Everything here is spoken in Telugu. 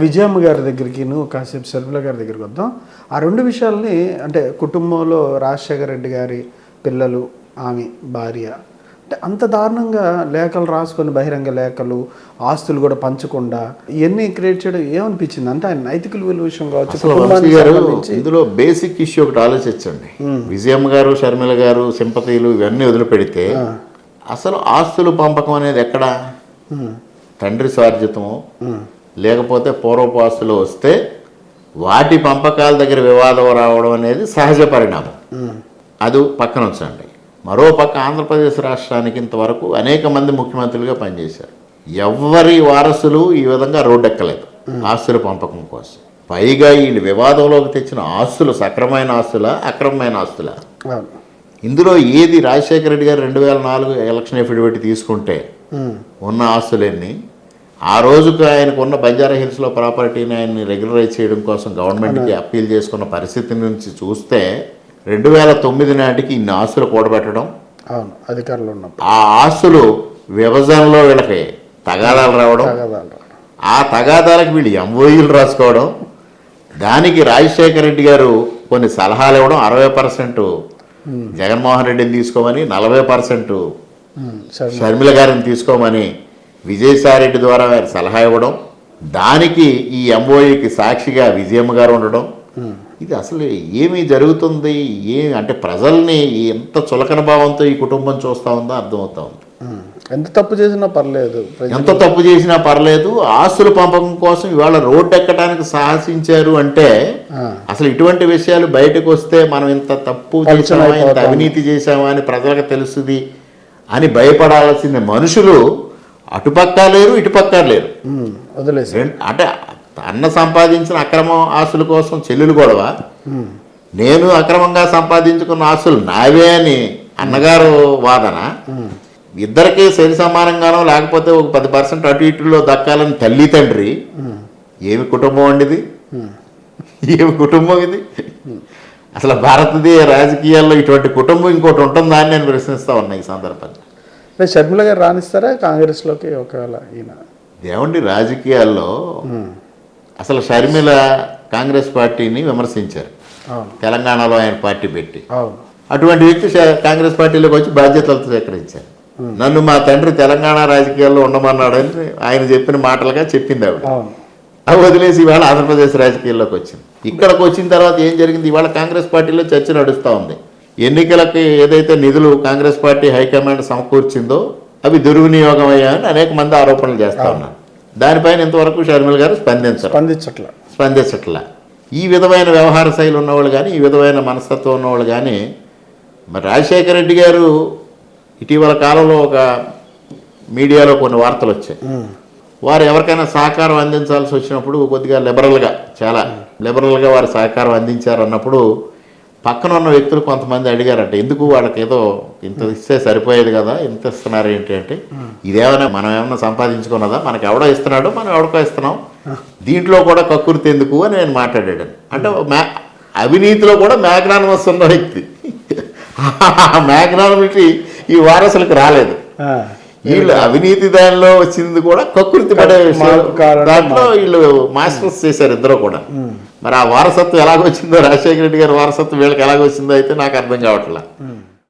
విజయమ్మ గారి దగ్గరికి కాసేపు షర్మిల గారి దగ్గరికి వద్దాం. ఆ రెండు విషయాల్ని అంటే కుటుంబంలో రాజశేఖర రెడ్డి గారి పిల్లలు, ఆమె భార్య అంటే అంత దారుణంగా లేఖలు రాసుకొని బహిరంగ లేఖలు, ఆస్తులు కూడా పంచకుండా ఇవన్నీ క్రియేట్ చేయడం ఏమనిపించింది? అంటే ఆయన నైతిక విలువ విషయం కావచ్చు. ఇందులో బేసిక్ ఇష్యూ ఒకటి ఆలోచించండి. విజయమ్మ గారు, షర్మిల గారు సింపతీలు ఇవన్నీ వదిలిపెడితే అసలు ఆస్తులు పంపకం అనేది ఎక్కడ? తండ్రి స్వార్జితము లేకపోతే పూర్వపు ఆస్తులు వస్తే వాటి పంపకాల దగ్గర వివాదం రావడం అనేది సహజ పరిణామం. అది పక్కన ఉంచండి. మరో పక్క ఆంధ్రప్రదేశ్ రాష్ట్రానికి ఇంతవరకు అనేక మంది ముఖ్యమంత్రులుగా పనిచేశారు. ఎవరి వారసులు ఈ విధంగా రోడ్డెక్కలేదు ఆస్తుల పంపకం కోసం. పైగా వీళ్ళు వివాదంలోకి తెచ్చిన ఆస్తులు సక్రమైన ఆస్తులా, అక్రమమైన ఆస్తులా? ఇందులో ఏది? రాజశేఖర రెడ్డి గారు 2004 ఎలక్షన్ ఎఫిడవిట్ తీసుకుంటే ఉన్న ఆస్తులన్నీ, ఆ రోజుకు ఆయనకు ఉన్న బంజారా హిల్స్లో ప్రాపర్టీని ఆయన్ని రెగ్యులరైజ్ చేయడం కోసం గవర్నమెంట్కి అప్పీల్ చేసుకున్న పరిస్థితి నుంచి చూస్తే 2009 నాటికి ఇన్ని ఆస్తులు కూడబెట్టడం, అధికారులు ఆ ఆస్తులు విభజనలో వీళ్ళకి తగాదాలు రావడం, ఆ తగాదాలకు వీళ్ళు ఎంఓయూలు రాసుకోవడం, దానికి రాజశేఖర రెడ్డి గారు కొన్ని సలహాలు ఇవ్వడం, 60% జగన్మోహన్ రెడ్డిని తీసుకోమని, 40% షర్మిల గారిని తీసుకోమని విజయసాయిరెడ్డి ద్వారా వారి సలహా ఇవ్వడం, దానికి ఈ ఎంఓఈకి సాక్షిగా విజయమ్మ గారు ఉండడం. ఇది అసలు ఏమి జరుగుతుంది? అంటే ప్రజల్ని ఎంత చులకన భావంతో ఈ కుటుంబం చూస్తూ ఉందో అర్థమవుతా ఉంది. ఎంత తప్పు చేసినా పర్లేదు, ఆస్తుల పంపకం కోసం ఇవాళ రోడ్డు ఎక్కడానికి సాహసించారు అంటే అసలు ఇటువంటి విషయాలు బయటకు వస్తే మనం ఇంత తప్పు చేసామా, ఇంత అవినీతి చేసామా అని ప్రజలకు తెలుస్తుంది అని భయపడాల్సిన మనుషులు అటుపక్క లేరు, ఇటుపక్క లేరు. అంటే అన్న సంపాదించిన అక్రమ ఆస్తుల కోసం చెల్లెలు గొడవ, నేను అక్రమంగా సంపాదించుకున్న ఆస్తులు నావే అని అన్నగారు వాదన, ఇద్దరికీ సరి సమానంగానో లేకపోతే ఒక 10% అటు ఇటులో దక్కాలని తల్లి తండ్రి. ఏమి కుటుంబం అండి ఇది? ఏమి కుటుంబం ఇది? అసలు భారతదేశ రాజకీయాల్లో ఇటువంటి కుటుంబం ఇంకోటి ఉంటుందా అని నేను ప్రశ్నిస్తా ఉన్నా ఈ సందర్భంగా. షర్మిల గారు రాణిస్తారా కాంగ్రెస్లోకి ఒకవేళ ఈయన? ఏమండి, రాజకీయాల్లో అసలు షర్మిల కాంగ్రెస్ పార్టీని విమర్శించారు, తెలంగాణలో ఆయన పార్టీ పెట్టి. అటువంటి వ్యక్తి కాంగ్రెస్ పార్టీలోకి వచ్చి బాధ్యతలతో స్వీకరించారు. నన్ను మా తండ్రి తెలంగాణ రాజకీయాల్లో ఉండమన్నాడని ఆయన చెప్పిన మాటలుగా చెప్పింది ఆవిడ. అవి వదిలేసి ఇవాళ ఆంధ్రప్రదేశ్ రాజకీయాల్లోకి వచ్చింది. ఇక్కడికి వచ్చిన తర్వాత ఏం జరిగింది? ఇవాళ కాంగ్రెస్ పార్టీలో చర్చ నడుస్తూ ఉంది. ఎన్నికలకి ఏదైతే నిధులు కాంగ్రెస్ పార్టీ హైకమాండ్ సమకూర్చిందో అవి దుర్వినియోగం అయ్యాయని అనేక మంది ఆరోపణలు చేస్తూ ఉన్నారు. దానిపైన ఇంతవరకు షర్మిల గారు స్పందించట్లా. ఈ విధమైన వ్యవహార శైలి ఉన్నవాళ్ళు కానీ, ఈ విధమైన మనస్తత్వం ఉన్నవాళ్ళు కానీ, మరి రాజశేఖర రెడ్డి గారు ఇటీవల కాలంలో ఒక మీడియాలో కొన్ని వార్తలు వచ్చాయి. వారు ఎవరికైనా సహకారం అందించాల్సి వచ్చినప్పుడు కొద్దిగా చాలా లిబరల్గా వారు సహకారం అందించారు అన్నప్పుడు పక్కన ఉన్న వ్యక్తులు కొంతమంది అడిగారంట, ఎందుకు వాళ్ళకి ఏదో ఇంత ఇస్తే సరిపోయేది కదా, ఇంత ఇస్తున్నారు ఏంటి అంటే, ఇదేమైనా మనం ఏమైనా సంపాదించుకున్నదా, మనకు ఎవడో ఇస్తున్నాడో మనం ఎవడికో ఇస్తున్నాం, దీంట్లో కూడా కక్కుర్తి ఎందుకు అని నేను మాట్లాడాను. అంటే అవినీతిలో కూడా మ్యాగ్నానమస్ ఉన్న వ్యక్తి. మ్యాగ్నానమిటీ ఈ వారసులకు రాలేదు. వీళ్ళు అవినీతి దానిలో వచ్చింది కూడా కక్కుర్తి పడే విషయం. దాంట్లో వీళ్ళు మాస్టర్స్ చేశారు ఇద్దరు కూడా. మరి ఆ వారసత్వం ఎలాగొచ్చిందో, రాజశేఖర రెడ్డి గారి వారసత్వం వీళ్ళకి ఎలాగొచ్చిందో అయితే నాకు అర్థం కావట్లేదు.